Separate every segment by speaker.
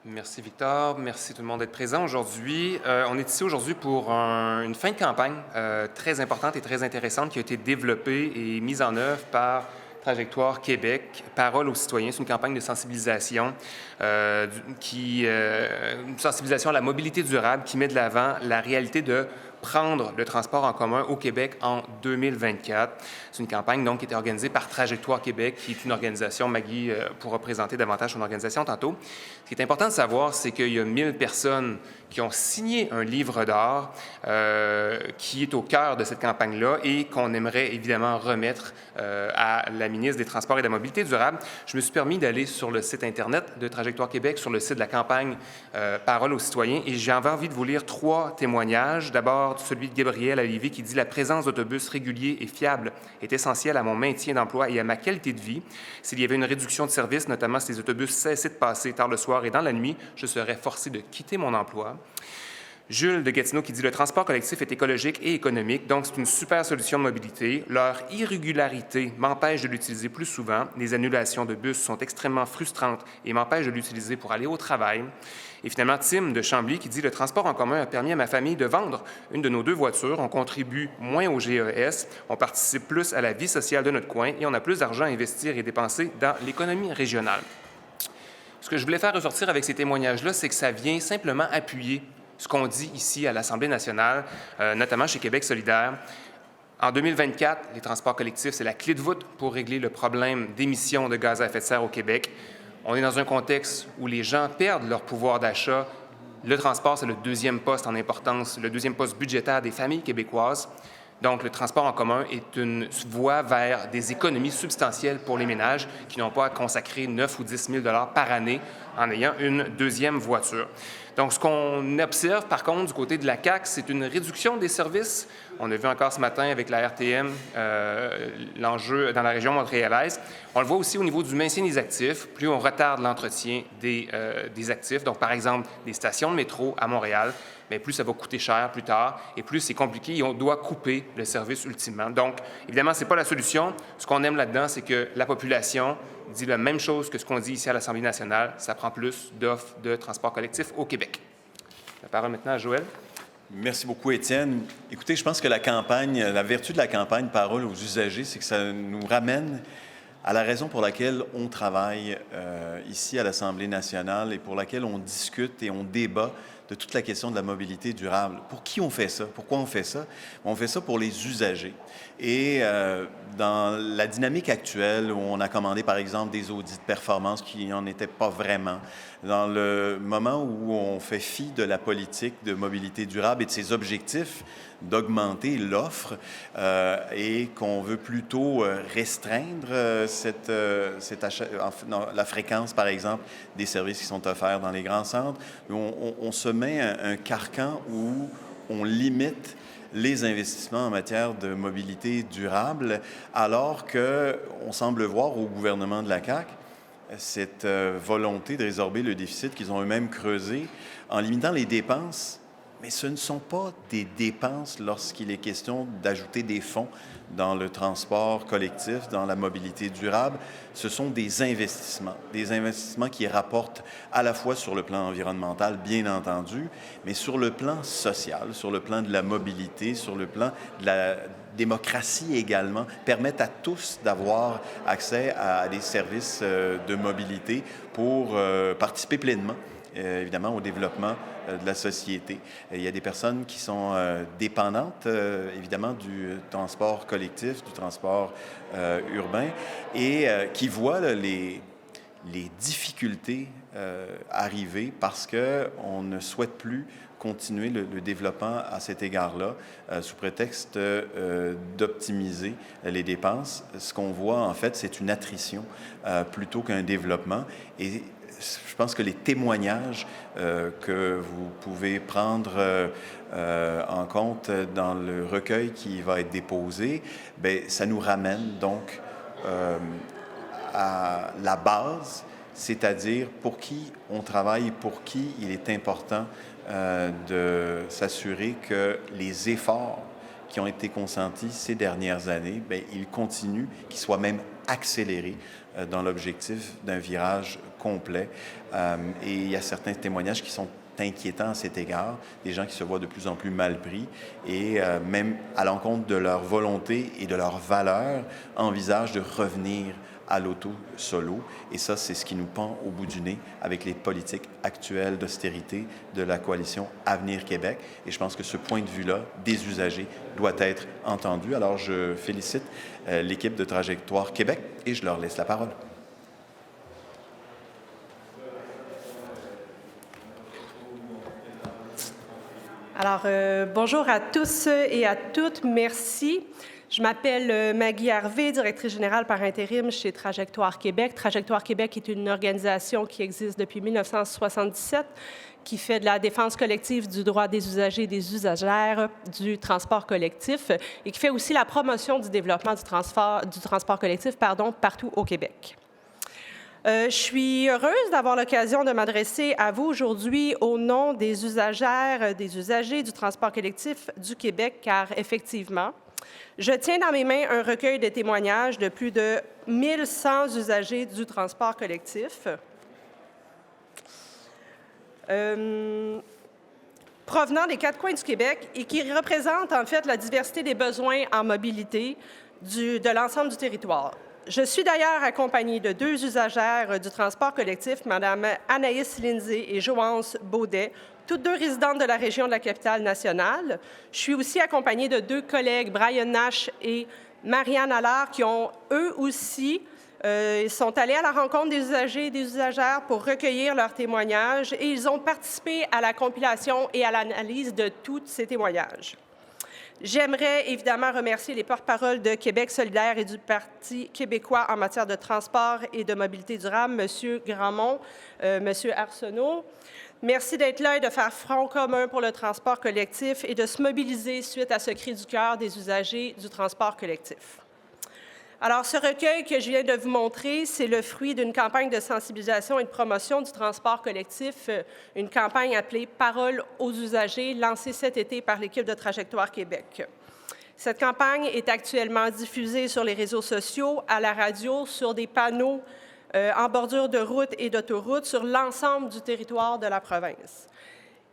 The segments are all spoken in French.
Speaker 1: Merci Victor, merci tout le monde d'être présent aujourd'hui. On est ici aujourd'hui pour une fin de campagne très importante et très intéressante qui a été développée et mise en œuvre par Trajectoire Québec, Parole aux citoyens. C'est une campagne de sensibilisation, une sensibilisation à la mobilité durable qui met de l'avant la réalité de prendre le transport en commun au Québec en 2024. C'est une campagne donc qui était organisée par Trajectoire Québec, qui est une organisation, Maggie pourra présenter davantage son organisation tantôt. Ce qui est important de savoir, c'est qu'il y a 1000 personnes qui ont signé un livre d'art qui est au cœur de cette campagne-là et qu'on aimerait évidemment remettre à la ministre des Transports et de la Mobilité durable. Je me suis permis d'aller sur le site Internet de Trajectoire Québec, sur le site de la campagne Parole aux citoyens, et j'ai envie de vous lire 3 témoignages. D'abord, celui de Gabriel à Lévis qui dit « La présence d'autobus réguliers et fiables est essentielle à mon maintien d'emploi et à ma qualité de vie. S'il y avait une réduction de service, notamment si les autobus cessaient de passer tard le soir et dans la nuit, je serais forcé de quitter mon emploi. » Jules de Gatineau qui dit « Le transport collectif est écologique et économique, donc c'est une super solution de mobilité. Leur irrégularité m'empêche de l'utiliser plus souvent. Les annulations de bus sont extrêmement frustrantes et m'empêchent de l'utiliser pour aller au travail. » Et finalement, Tim de Chambly qui dit « Le transport en commun a permis à ma famille de vendre une de nos 2 voitures. On contribue moins au GES, on participe plus à la vie sociale de notre coin et on a plus d'argent à investir et dépenser dans l'économie régionale. » Ce que je voulais faire ressortir avec ces témoignages-là, c'est que ça vient simplement appuyer ce qu'on dit ici à l'Assemblée nationale, notamment chez Québec solidaire. En 2024, les transports collectifs, c'est la clé de voûte pour régler le problème d'émissions de gaz à effet de serre au Québec. On est dans un contexte où les gens perdent leur pouvoir d'achat. Le transport, c'est le 2e poste en importance, le 2e poste budgétaire des familles québécoises. Donc, le transport en commun est une voie vers des économies substantielles pour les ménages qui n'ont pas à consacrer 9 ou 10 000 par année en ayant une 2e voiture. Donc, ce qu'on observe, par contre, du côté de la CAQ, c'est une réduction des services. On a vu encore ce matin avec la RTM l'enjeu dans la région montréalaise. On le voit aussi au niveau du maintien des actifs. Plus on retarde l'entretien des actifs, donc par exemple des stations de métro à Montréal, bien, plus ça va coûter cher plus tard et plus c'est compliqué et on doit couper le service ultimement. Donc, évidemment, ce n'est pas la solution. Ce qu'on aime là-dedans, c'est que la population dit la même chose que ce qu'on dit ici à l'Assemblée nationale. Ça prend plus d'offres de transport collectif au Québec. La parole maintenant à Joël.
Speaker 2: Merci beaucoup, Étienne. Écoutez, je pense que la vertu de la campagne Parole aux usagers, c'est que ça nous ramène à la raison pour laquelle on travaille ici à l'Assemblée nationale et pour laquelle on discute et on débat de toute la question de la mobilité durable. Pour qui on fait ça? Pourquoi on fait ça? On fait ça pour les usagers. Et dans la dynamique actuelle, où on a commandé, par exemple, des audits de performance qui n'en étaient pas vraiment, dans le moment où on fait fi de la politique de mobilité durable et de ses objectifs d'augmenter l'offre et qu'on veut plutôt restreindre la fréquence, par exemple, des services qui sont offerts dans les grands centres, on se met un carcan où on limite les investissements en matière de mobilité durable, alors qu'on semble voir au gouvernement de la CAQ cette volonté de résorber le déficit qu'ils ont eux-mêmes creusé en limitant les dépenses. Mais ce ne sont pas des dépenses lorsqu'il est question d'ajouter des fonds dans le transport collectif, dans la mobilité durable. Ce sont des investissements qui rapportent à la fois sur le plan environnemental, bien entendu, mais sur le plan social, sur le plan de la mobilité, sur le plan de la démocratie également, permettent à tous d'avoir accès à des services de mobilité pour participer pleinement évidemment, au développement de la société. Il y a des personnes qui sont dépendantes, évidemment, du transport collectif, du transport urbain, et qui voient là, les difficultés arriver parce qu'on ne souhaite plus continuer le développement à cet égard-là, sous prétexte d'optimiser les dépenses. Ce qu'on voit, en fait, c'est une attrition plutôt qu'un développement. Et je pense que les témoignages que vous pouvez prendre en compte dans le recueil qui va être déposé, bien, ça nous ramène donc à la base, c'est-à-dire pour qui on travaille, pour qui il est important de s'assurer que les efforts qui ont été consentis ces dernières années, bien, ils continuent, qu'ils soient même accélérer dans l'objectif d'un virage complet. Et il y a certains témoignages qui sont inquiétants à cet égard, des gens qui se voient de plus en plus mal pris et même à l'encontre de leur volonté et de leurs valeurs, envisagent de revenir à l'auto solo. Et ça, c'est ce qui nous pend au bout du nez avec les politiques actuelles d'austérité de la coalition Avenir Québec. Et je pense que ce point de vue-là des usagers doit être entendu. Alors, je félicite l'équipe de Trajectoire Québec et je leur laisse la parole.
Speaker 3: Alors, bonjour à tous et à toutes. Merci. Je m'appelle Maggie Harvey, directrice générale par intérim chez Trajectoire Québec. Trajectoire Québec est une organisation qui existe depuis 1977, qui fait de la défense collective du droit des usagers et des usagères du transport collectif et qui fait aussi la promotion du développement du transport collectif partout au Québec. Je suis heureuse d'avoir l'occasion de m'adresser à vous aujourd'hui au nom des usagères, des usagers du transport collectif du Québec, car effectivement, je tiens dans mes mains un recueil de témoignages de plus de 1100 usagers du transport collectif provenant des quatre coins du Québec et qui représentent en fait la diversité des besoins en mobilité de l'ensemble du territoire. Je suis d'ailleurs accompagnée de deux usagères du transport collectif, Mme Anaïs Lindsay et Joance Baudet, toutes deux résidentes de la région de la Capitale-Nationale. Je suis aussi accompagnée de deux collègues, Brian Nash et Marianne Allard, qui ont eux aussi sont allés à la rencontre des usagers et des usagères pour recueillir leurs témoignages et ils ont participé à la compilation et à l'analyse de tous ces témoignages. J'aimerais évidemment remercier les porte-paroles de Québec solidaire et du Parti québécois en matière de transport et de mobilité durable, M. Grandmont, M. Arsenault. Merci d'être là et de faire front commun pour le transport collectif et de se mobiliser suite à ce cri du cœur des usagers du transport collectif. Alors, ce recueil que je viens de vous montrer, c'est le fruit d'une campagne de sensibilisation et de promotion du transport collectif, une campagne appelée « Parole aux usagers », lancée cet été par l'équipe de Trajectoire Québec. Cette campagne est actuellement diffusée sur les réseaux sociaux, à la radio, sur des panneaux en bordure de routes et d'autoroutes sur l'ensemble du territoire de la province.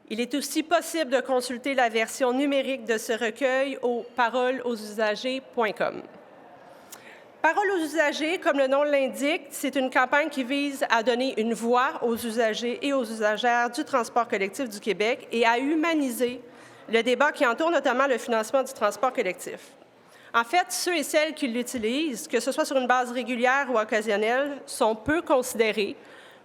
Speaker 3: Il est aussi possible de consulter la version numérique de ce recueil au paroleaususagers.com. Parole aux usagers, comme le nom l'indique, c'est une campagne qui vise à donner une voix aux usagers et aux usagères du transport collectif du Québec et à humaniser le débat qui entoure notamment le financement du transport collectif. En fait, ceux et celles qui l'utilisent, que ce soit sur une base régulière ou occasionnelle, sont peu considérés,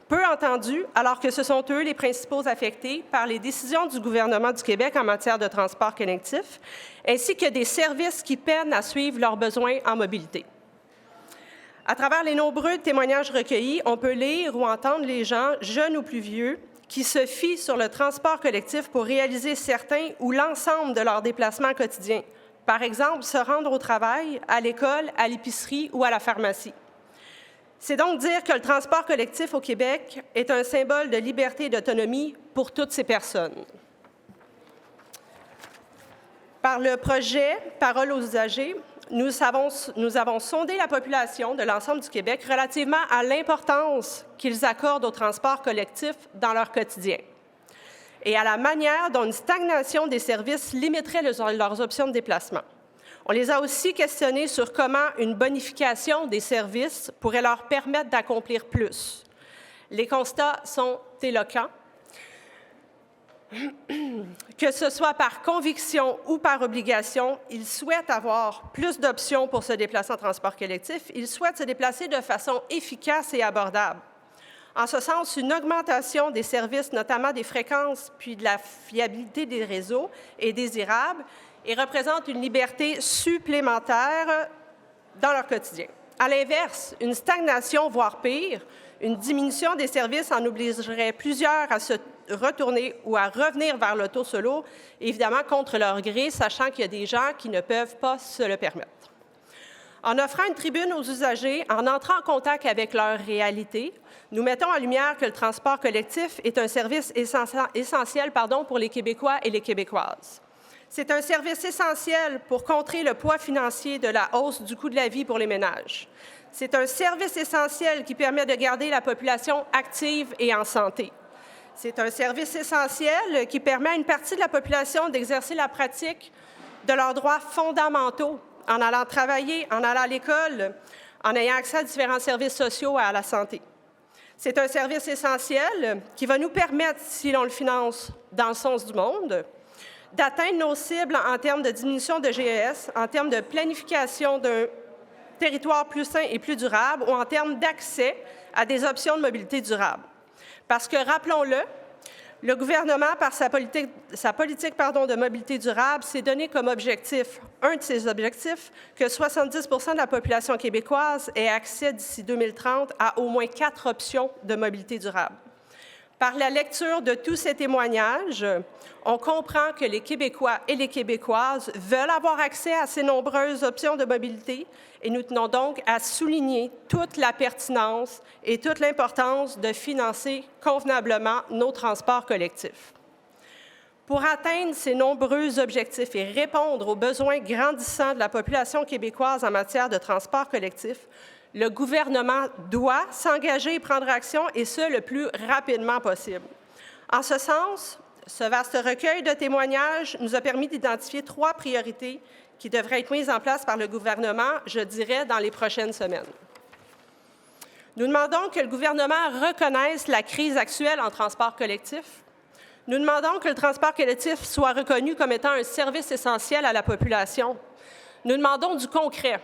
Speaker 3: peu entendus, alors que ce sont eux les principaux affectés par les décisions du gouvernement du Québec en matière de transport collectif, ainsi que des services qui peinent à suivre leurs besoins en mobilité. À travers les nombreux témoignages recueillis, on peut lire ou entendre les gens, jeunes ou plus vieux, qui se fient sur le transport collectif pour réaliser certains ou l'ensemble de leurs déplacements quotidiens. Par exemple, se rendre au travail, à l'école, à l'épicerie ou à la pharmacie. C'est donc dire que le transport collectif au Québec est un symbole de liberté et d'autonomie pour toutes ces personnes. Par le projet « Parole aux usagers », nous avons sondé la population de l'ensemble du Québec relativement à l'importance qu'ils accordent au transport collectif dans leur quotidien et à la manière dont une stagnation des services limiterait leurs options de déplacement. On les a aussi questionnés sur comment une bonification des services pourrait leur permettre d'accomplir plus. Les constats sont éloquents. Que ce soit par conviction ou par obligation, ils souhaitent avoir plus d'options pour se déplacer en transport collectif. Ils souhaitent se déplacer de façon efficace et abordable. En ce sens, une augmentation des services, notamment des fréquences puis de la fiabilité des réseaux, est désirable et représente une liberté supplémentaire dans leur quotidien. À l'inverse, une stagnation, voire pire, une diminution des services en obligerait plusieurs à se retourner ou à revenir vers l'auto solo, évidemment contre leur gré, sachant qu'il y a des gens qui ne peuvent pas se le permettre. En offrant une tribune aux usagers, en entrant en contact avec leur réalité, nous mettons en lumière que le transport collectif est un service essentiel pour les Québécois et les Québécoises. C'est un service essentiel pour contrer le poids financier de la hausse du coût de la vie pour les ménages. C'est un service essentiel qui permet de garder la population active et en santé. C'est un service essentiel qui permet à une partie de la population d'exercer la pratique de leurs droits fondamentaux en allant travailler, en allant à l'école, en ayant accès à différents services sociaux et à la santé. C'est un service essentiel qui va nous permettre, si l'on le finance dans le sens du monde, d'atteindre nos cibles en termes de diminution de GES, en termes de planification d'un territoire plus sain et plus durable ou en termes d'accès à des options de mobilité durable. Parce que, rappelons-le, le gouvernement, par sa politique de mobilité durable, s'est donné comme objectif, un de ses objectifs, que 70 de la population québécoise ait accès d'ici 2030 à au moins 4 options de mobilité durable. Par la lecture de tous ces témoignages, on comprend que les Québécois et les Québécoises veulent avoir accès à ces nombreuses options de mobilité et nous tenons donc à souligner toute la pertinence et toute l'importance de financer convenablement nos transports collectifs. Pour atteindre ces nombreux objectifs et répondre aux besoins grandissants de la population québécoise en matière de transport collectif, le gouvernement doit s'engager et prendre action, et ce, le plus rapidement possible. En ce sens, ce vaste recueil de témoignages nous a permis d'identifier 3 priorités qui devraient être mises en place par le gouvernement, je dirais, dans les prochaines semaines. Nous demandons que le gouvernement reconnaisse la crise actuelle en transport collectif. Nous demandons que le transport collectif soit reconnu comme étant un service essentiel à la population. Nous demandons du concret.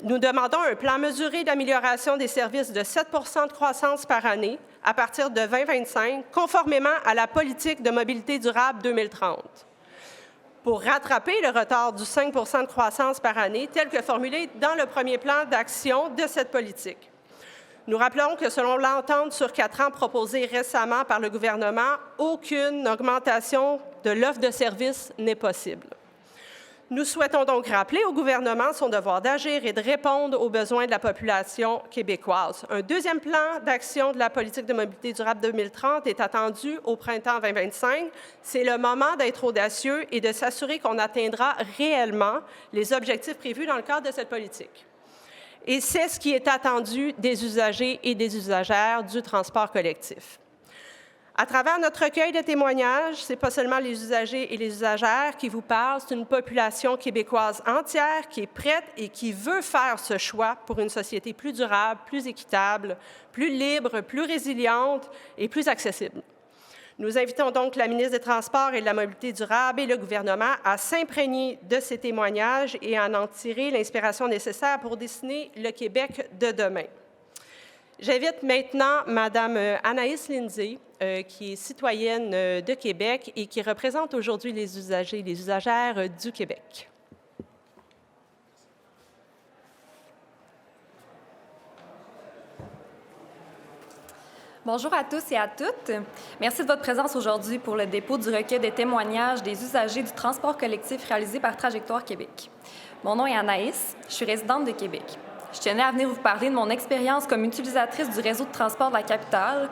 Speaker 3: Nous demandons un plan mesuré d'amélioration des services de 7 de croissance par année à partir de 2025, conformément à la politique de mobilité durable 2030. Pour rattraper le retard du 5 de croissance par année, tel que formulé dans le premier plan d'action de cette politique. Nous rappelons que selon l'entente sur 4 ans proposée récemment par le gouvernement, aucune augmentation de l'offre de services n'est possible. Nous souhaitons donc rappeler au gouvernement son devoir d'agir et de répondre aux besoins de la population québécoise. Un deuxième plan d'action de la politique de mobilité durable 2030 est attendu au printemps 2025. C'est le moment d'être audacieux et de s'assurer qu'on atteindra réellement les objectifs prévus dans le cadre de cette politique. Et c'est ce qui est attendu des usagers et des usagères du transport collectif. À travers notre recueil de témoignages, ce n'est pas seulement les usagers et les usagères qui vous parlent, c'est une population québécoise entière qui est prête et qui veut faire ce choix pour une société plus durable, plus équitable, plus libre, plus résiliente et plus accessible. Nous invitons donc la ministre des Transports et de la Mobilité durable et le gouvernement à s'imprégner de ces témoignages et à en tirer l'inspiration nécessaire pour dessiner le Québec de demain. J'invite maintenant Mme Anaïs Lindsay, qui est citoyenne de Québec et qui représente aujourd'hui les usagers et les usagères du Québec.
Speaker 4: Bonjour à tous et à toutes. Merci de votre présence aujourd'hui pour le dépôt du recueil des témoignages des usagers du transport collectif réalisé par Trajectoire Québec. Mon nom est Anaïs, je suis résidente de Québec. Je tenais à venir vous parler de mon expérience comme utilisatrice du réseau de transport de la capitale,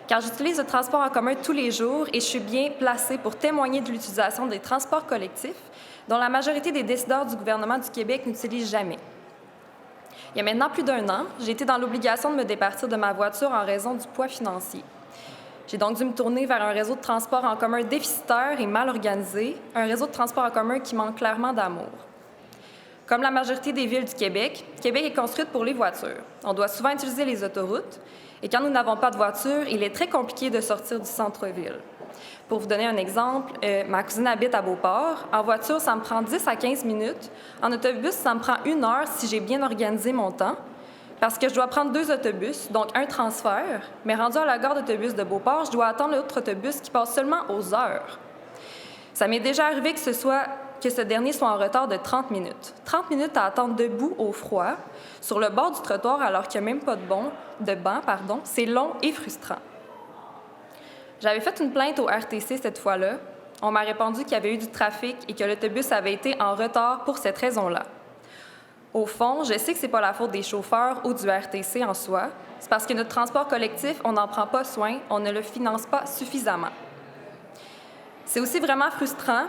Speaker 4: car j'utilise le transport en commun tous les jours et je suis bien placée pour témoigner de l'utilisation des transports collectifs, dont la majorité des décideurs du gouvernement du Québec n'utilisent jamais. Il y a maintenant plus d'1 an, j'ai été dans l'obligation de me départir de ma voiture en raison du poids financier. J'ai donc dû me tourner vers un réseau de transport en commun déficitaire et mal organisé, un réseau de transport en commun qui manque clairement d'amour. Comme la majorité des villes du Québec, Québec est construite pour les voitures. On doit souvent utiliser les autoroutes et quand nous n'avons pas de voiture, il est très compliqué de sortir du centre-ville. Pour vous donner un exemple, ma cousine habite à Beauport. En voiture, ça me prend 10 à 15 minutes. En autobus, ça me prend 1 heure si j'ai bien organisé mon temps, parce que je dois prendre 2 autobus, donc un transfert. Mais rendu à la gare d'autobus de Beauport, je dois attendre l'autre autobus qui passe seulement aux heures. Ça m'est déjà arrivé que ce dernier soit en retard de 30 minutes. 30 minutes à attendre debout au froid, sur le bord du trottoir alors qu'il n'y a même pas de banc, c'est long et frustrant. J'avais fait une plainte au RTC cette fois-là. On m'a répondu qu'il y avait eu du trafic et que l'autobus avait été en retard pour cette raison-là. Au fond, je sais que ce n'est pas la faute des chauffeurs ou du RTC en soi. C'est parce que notre transport collectif, on n'en prend pas soin, on ne le finance pas suffisamment. C'est aussi vraiment frustrant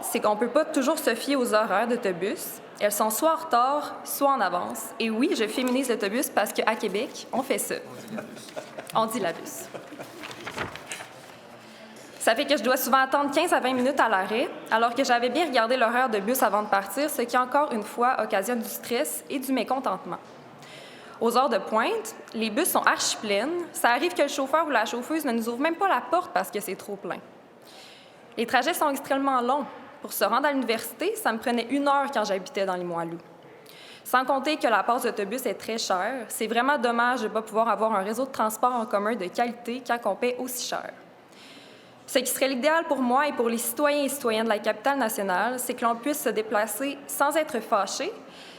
Speaker 4: c'est qu'on ne peut pas toujours se fier aux horaires d'autobus. Elles sont soit en retard, soit en avance. Et oui, je féminise l'autobus parce qu'à Québec, on fait ça. On dit la bus. Ça fait que je dois souvent attendre 15 à 20 minutes à l'arrêt, alors que j'avais bien regardé l'horaire de bus avant de partir, ce qui, encore une fois, occasionne du stress et du mécontentement. Aux heures de pointe, les bus sont archi pleines. Ça arrive que le chauffeur ou la chauffeuse ne nous ouvre même pas la porte parce que c'est trop plein. Les trajets sont extrêmement longs. Pour se rendre à l'université, ça me prenait 1 heure quand j'habitais dans Limoilou. Sans compter que la passe d'autobus est très chère, c'est vraiment dommage de ne pas pouvoir avoir un réseau de transport en commun de qualité quand on paie aussi cher. Ce qui serait l'idéal pour moi et pour les citoyens et citoyennes de la capitale nationale, c'est que l'on puisse se déplacer sans être fâché,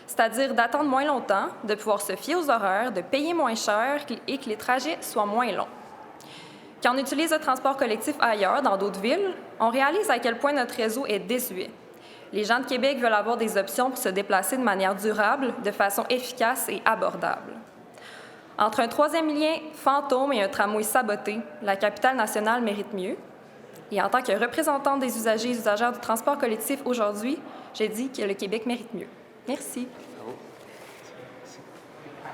Speaker 4: c'est-à-dire d'attendre moins longtemps, de pouvoir se fier aux horaires, de payer moins cher et que les trajets soient moins longs. Quand on utilise le transport collectif ailleurs, dans d'autres villes, on réalise à quel point notre réseau est désuet. Les gens de Québec veulent avoir des options pour se déplacer de manière durable, de façon efficace et abordable. Entre un 3e lien fantôme et un tramway saboté, la capitale nationale mérite mieux. Et en tant que représentante des usagers et usagères du transport collectif aujourd'hui, j'ai dit que le Québec mérite mieux. Merci.
Speaker 1: Bravo.